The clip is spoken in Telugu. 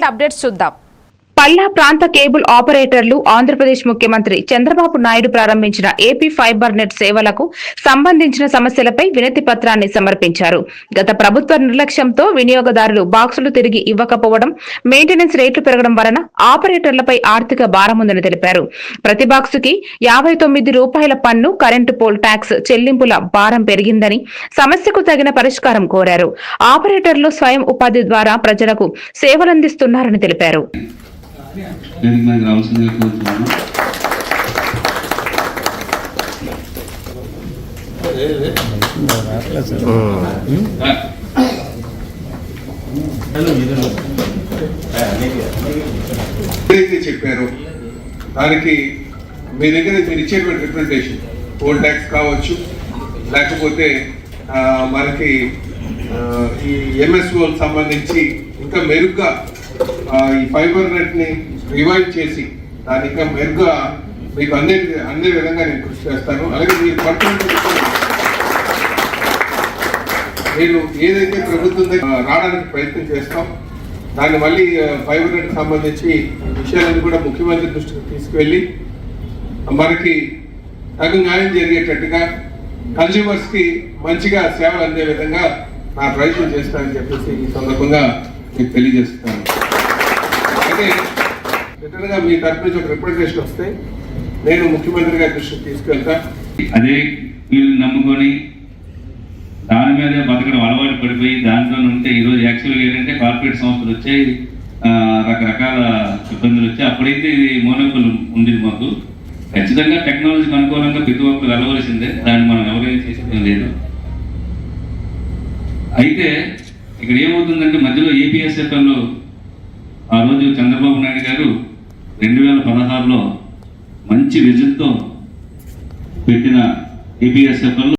అప్డేట్స్ చూద్దాం. పల్లా ప్రాంత కేబుల్ ఆపరేటర్లు ఆంధ్రప్రదేశ్ ముఖ్యమంత్రి చంద్రబాబు నాయుడు ప్రారంభించిన ఏపీ ఫైబర్ నెట్ సేవలకు సంబంధించిన సమస్యలపై వినతి పత్రాన్ని సమర్పించారు. గత ప్రభుత్వ నిర్లక్ష్యంతో వినియోగదారులు బాక్సులు తిరిగి ఇవ్వకపోవడం, మెయింటెనెన్స్ రేట్లు పెరగడం వలన ఆపరేటర్లపై ఆర్థిక భారముందని తెలిపారు. ప్రతి బాక్సుకి ₹59 పన్ను, కరెంటు పోల్ ట్యాక్స్ చెల్లింపుల భారం పెరిగిందని, సమస్యకు తగిన పరిష్కారం కోరారు. ఆపరేటర్లు స్వయం ఉపాధి ద్వారా ప్రజలకు సేవలందిస్తున్నారని తెలిపారు. చెప్పారు దానికి మీ దగ్గర మీరు ఇచ్చేటువంటి రిప్రజెంటేషన్ పోల్ ట్యాక్స్ కావచ్చు, లేకపోతే మనకి ఈ ఎంఎస్ఓకి సంబంధించి ఇంకా మెరుగ్గా ఈ ఫైబర్ నెట్ ని రివైవ్ చేసి దాని ఇంకా మెరుగ్గా మీకు అన్ని విధంగా నేను కృషి చేస్తాను. అలాగే మీరు మీరు ఏదైతే ప్రభుత్వం రావడానికి ప్రయత్నం చేస్తాం దాన్ని మళ్ళీ ఫైబర్ నెట్ సంబంధించి విషయాలను కూడా ముఖ్యమంత్రి దృష్టికి తీసుకువెళ్ళి మనకి తగు న్యాయం జరిగేటట్టుగా కన్స్యూమర్స్ కి మంచిగా సేవలు అందే విధంగా నా ప్రయత్నం చేస్తానని చెప్పేసి ఈ సందర్భంగా మీకు తెలియజేస్తున్నాను. అయితే రిటర్న్ గా మీ తరపు నుంచి ఒక రిప్రజెంటేషన్ వస్తే నేను ముఖ్యమంత్రి గారి దృష్టికి తీసుకెళ్తా. అదే వీళ్ళు నమ్ముకొని దాని మీద బతకడం అలవాటు పడిపోయి దాంట్లో ఉంటే ఈరోజు యాక్చువల్గా ఏంటంటే కార్పొరేట్ సంస్థలు వచ్చాయి, రకరకాల ఇబ్బందులు వచ్చాయి. అప్పుడైతే ఇది మోనోపోల్ ఉండేది. మాకు ఖచ్చితంగా టెక్నాలజీకి అనుకూలంగా ప్రతి ఒక్కరు వెళ్ళవలసిందే, దాన్ని మనం ఎవరైనా చేసేది లేదు. అయితే ఇక్కడ ఏమవుతుందంటే మధ్యలో ఏపీఎస్ఎఫ్ఎల్ ఆ రోజు చంద్రబాబు నాయుడు గారు 2016లో మంచి విజన్తో పెట్టిన ఏపీఎస్ఎఫ్ఎల్